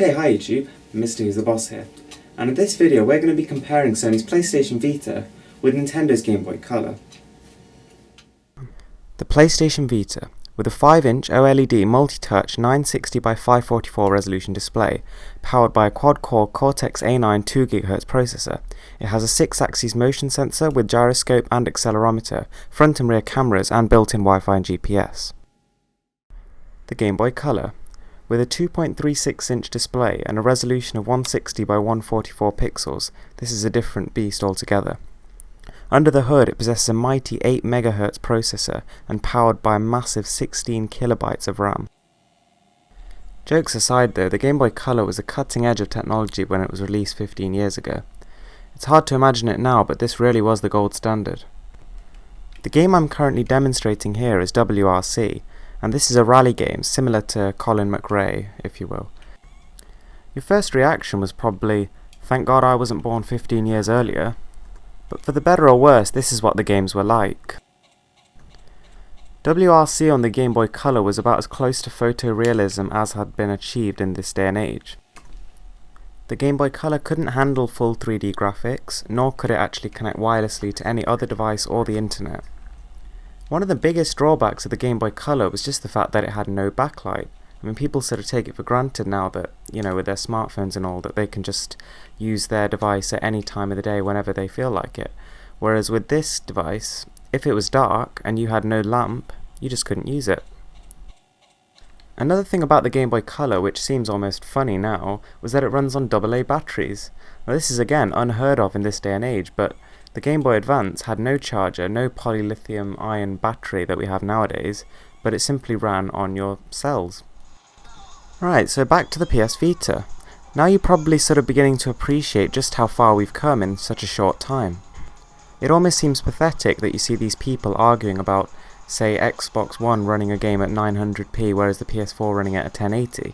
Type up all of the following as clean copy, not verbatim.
Okay, hi YouTube, Mr. Who's the Boss here, and in this video we're going to be comparing Sony's PlayStation Vita with Nintendo's Game Boy Color. The PlayStation Vita, with a 5-inch OLED multi-touch 960x544 resolution display, powered by a quad-core Cortex-A9 2GHz processor. It has a 6-axis motion sensor with gyroscope and accelerometer, front and rear cameras and built-in Wi-Fi and GPS. The Game Boy Color, with a 2.36-inch display and a resolution of 160x144 pixels, this is a different beast altogether. Under the hood it possesses a mighty 8 MHz processor and powered by a massive 16 KB of RAM. Jokes aside though, the Game Boy Color was the cutting edge of technology when it was released 15 years ago. It's hard to imagine it now, but this really was the gold standard. The game I'm currently demonstrating here is WRC, and this is a rally game similar to Colin McRae, if you will. Your first reaction was probably, thank God I wasn't born 15 years earlier. But for the better or worse, this is what the games were like. WRC on the Game Boy Color was about as close to photorealism as had been achieved in this day and age. The Game Boy Color couldn't handle full 3D graphics, nor could it actually connect wirelessly to any other device or the internet. One of the biggest drawbacks of the Game Boy Color was just the fact that it had no backlight. I mean, people sort of take it for granted now that, with their smartphones and all, that they can just use their device at any time of the day whenever they feel like it. Whereas with this device, if it was dark and you had no lamp, you just couldn't use it. Another thing about the Game Boy Color, which seems almost funny now, was that it runs on AA batteries. Now this is again unheard of in this day and age, but the Game Boy Advance had no charger, no polylithium ion battery that we have nowadays, but it simply ran on your cells. Right, so back to the PS Vita. Now you're probably sort of beginning to appreciate just how far we've come in such a short time. It almost seems pathetic that you see these people arguing about, say, Xbox One running a game at 900p whereas the PS4 running at a 1080.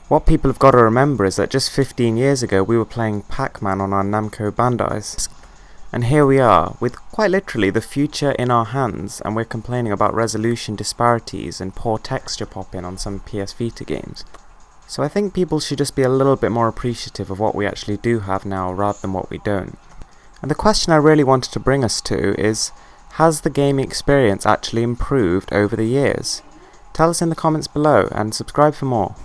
What people have got to remember is that just 15 years ago we were playing Pac-Man on our Namco Bandais. And here we are, with quite literally the future in our hands, and we're complaining about resolution disparities and poor texture pop-in on some PS Vita games. So I think people should just be a little bit more appreciative of what we actually do have now rather than what we don't. And the question I really wanted to bring us to is, has the gaming experience actually improved over the years? Tell us in the comments below and subscribe for more.